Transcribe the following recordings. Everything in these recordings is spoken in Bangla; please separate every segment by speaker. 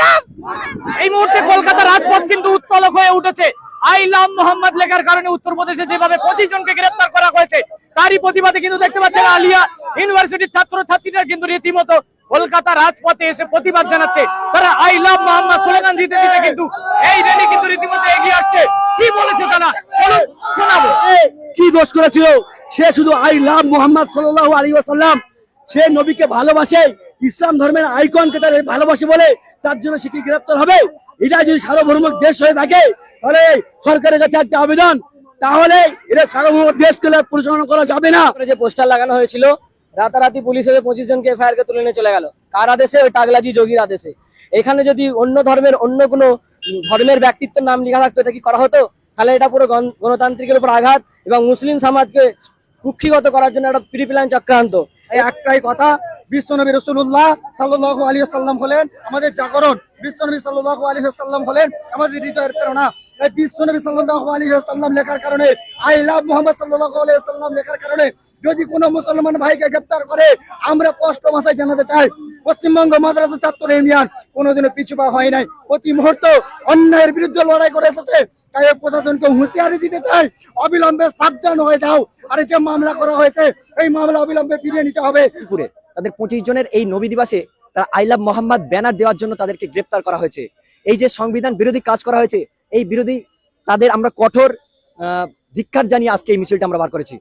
Speaker 1: লাভ। এই মুহূর্তে কলকাতার রাজপথ কিন্তু উত্তলক হয়ে উঠেছে। আই লাভ মোহাম্মদ লেখার কারণে উত্তরপ্রদেশে যেভাবে 25 জনকে গ্রেফতার করা হয়েছে, তারই প্রতিবাদে কিন্তু দেখতে পাচ্ছেন আলিয়া ইউনিভার্সিটির ছাত্রছাত্রীরা কিন্তু রীতিমতো কলকাতা রাজপথে এসে প্রতিবাদ জানাচ্ছে। তারা আই লাভ মোহাম্মদ স্লোগান দিতে দিতে কিন্তু এই র্যালি কিন্তু রীতিমতো এগিয়ে আসছে। কি বলেছে তারা শোনাবো।
Speaker 2: কি দোষ করেছিল সে? শুধু আই লাভ মোহাম্মদ সাল্লাল্লাহু আলাইহি ওয়াসাল্লাম, সে নবীকে ভালোবাসে, ইসলাম ধর্মের আইকনকে তার ভালোবাসে বলে তার জন্য সে কি গ্রেফতার হবে? এটা যদি সার্বভৌম দেশ হয়ে থাকে তাহলে সরকারের কাছে একটা আবেদন, তাহলে এটা সার্বভৌম দেশকে পরিচালনা করা যাবে না।
Speaker 3: যে পোস্টার লাগানো হয়েছিল, রাতারাতি পুলিশ এসে 25 জনকে এফআইআর কে তুলে নিয়ে চলে গেল। কার আদেশে? ওই টাগলাজি যোগীর আদেশে। এখানে যদি অন্য ধর্মের অন্য কোনো ধর্মের ব্যক্তিত্বের নাম লেখা থাকতো, এটা কি করা হতো? তাহলে এটা পুরো গণতান্ত্রিকের উপর আঘাত এবং মুসলিম সমাজকে কুক্ষিগত করার জন্য একটা প্রিপ্ল্যান চক্রান্ত।
Speaker 4: একটাই কথা, বিশ্বনবী রাসূলুল্লাহ সাল্লাল্লাহু আলাইহি ওয়াসাল্লাম হলেন আমাদের জাগরণ, বিশ্বনবী সাল্লাল্লাহু আলাইহি ওয়াসাল্লাম হলেন আমাদের হৃদয়ের প্রেরণা। এই বিশ্বনবী সাল্লাল্লাহু আলাইহি ওয়াসাল্লাম লেখার কারণে, আই লাভ মুহাম্মদ সাল্লাল্লাহু আলাইহি ওয়াসাল্লাম লেখার কারণে যদি কোনো মুসলমান ভাইকে গ্রেফতার করে, আমরা স্পষ্ট ভাষায় জানাতে চাই, পশ্চিমবঙ্গ মাদ্রাসা ছাত্র ইউনিয়ন কোনোদিনও পিছু পা হয় নাই, প্রতি মুহূর্ত অন্যায়ের বিরুদ্ধে লড়াই করে এসেছে। তাই প্রশাসনকে হুঁশিয়ারি দিতে চাই, অবিলম্বে সাবধান হয়ে যাও। আর যে মামলা করা হয়েছে, এই মামলা অবিলম্বে ফিরিয়ে নিতে হবে।
Speaker 5: তাদের 25 জনের এই নবী দিবসে তারা আই লাভ মোহাম্মদ ব্যানার দেওয়ার জন্য তাদেরকে গ্রেপ্তার করা হয়েছে। এই যে সংবিধান বিরোধী কাজ করা হয়েছে, এই বিরোধী তাদের আমরা কঠোর ধিক্কার জানিয়ে আজকে এই মিছিলটা আমরা বার করেছি।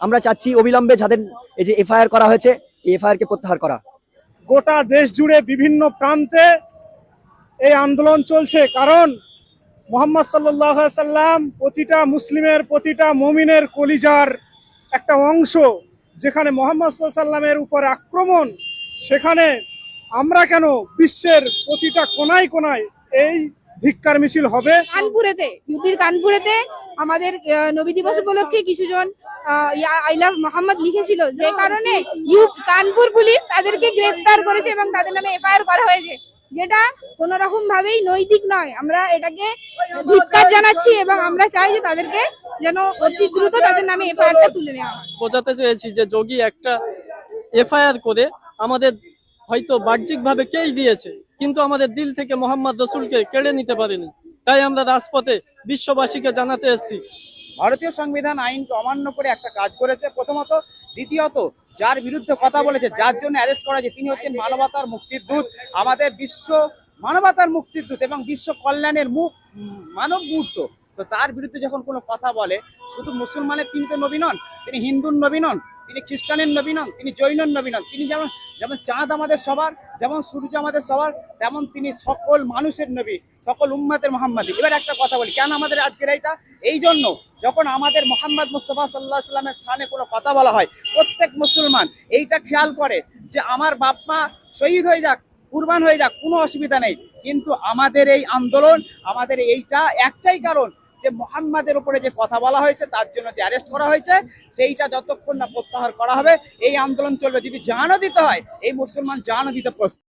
Speaker 5: আমরা চাচ্ছি অবিলম্বে যাদের এই যে এফআইআর করা হয়েছে, এই এফআইআর কে প্রত্যাহার করা।
Speaker 6: গোটা দেশ জুড়ে বিভিন্ন প্রান্তে এই আন্দোলন চলছে, কারণ মুহাম্মদ সাল্লাল্লাহু আলাইহি সাল্লাম প্রতিটা মুসলিমের, প্রতিটা মুমিনের কলিজার একটা অংশ। যেখানে মুহাম্মদ সাল্লাল্লাহু আলাইহি সাল্লামের উপর আক্রমণ, সেখানে আমরা কেন বিশ্বের প্রতিটা কোনায় কোনায় এই ধিক্কার মিছিল হবে।
Speaker 7: কানপুরেতে, ইউপির কানপুরেতে আমাদের নবী দিবস উপলক্ষে কিছুজন আই লাভ মোহাম্মদ লিখেছিল, যে কারণে কানপুর পুলিশ তাদেরকে গ্রেফতার করেছে এবং তাদের নামে এফআইআর করা হয়েছে, যেটা কোন রকম ভাবেই নৈতিক নয়। আমরা এটাকে ধিক্কার জানাচ্ছি এবং আমরা চাই যে তাদেরকে যেন অতি দ্রুত তাদের নামে এফআইআরটা তুলে নেওয়া হয়।
Speaker 8: বোঝাতে চেয়েছি যে যোগী একটা এফআইআর করে আমাদের হয়তো বাহ্যিকভাবে কেই দিয়েছে, কিন্তু আমাদের দিল থেকে মোহাম্মদ রসুলকে কেড়ে নিতে পারেনি। তাই আমরা রাজপথে বিশ্ববাসীকে জানাতে এসেছি,
Speaker 4: ভারতীয় সংবিধান আইনকে অমান্য করে একটা কাজ করেছে, প্রথমত। দ্বিতীয়ত, যার বিরুদ্ধে কথা বলেছে, যার জন্য অ্যারেস্ট করা হয়েছে, তিনি হচ্ছেন মানবতার মুক্তির দূত, আমাদের বিশ্ব মানবতার মুক্তির দূত এবং বিশ্ব কল্যাণের মানব মূর্ত। তো তার বিরুদ্ধে যখন কোনো কথা বলে, শুধু মুসলমানের তিনি তো নবী নন, তিনি হিন্দুর নবী নন, তিনি খ্রিস্টানের নবী নন, তিনি জৈনর নবী নন। তিনি যেমন চাঁদ আমাদের সবার, যেমন সূর্য আমাদের সবার, তেমন তিনি সকল মানুষের নবী, সকল উম্মতের মুহাম্মাদি। এবার একটা কথা বলি, কেন আমাদের আজকের এইটা? এই জন্য, যখন আমাদের মুহাম্মদ মুস্তাফা সাল্লাল্লাহু আলাইহি ওয়াসাল্লামের শানে কোনো কথা বলা হয়, প্রত্যেক মুসলমান এইটা খেয়াল করে যে আমার বাপ মা শহীদ হয়ে যাক, কুরবান হয়ে যাক, কোনো অসুবিধা নেই। কিন্তু আমাদের এই আন্দোলন, আমাদের এইটা একটাই কারণ, যে মুহাম্মাদের উপরে যে কথা বলা হয়েছে, তার জন্য যে অ্যারেস্ট করা হয়েছে, সেইটা যতক্ষণ না প্রত্যাহার করা হবে এই আন্দোলন চলবে। যদি জানও দিতে হয়, এই মুসলমান জানও দিতে প্রস্তুত।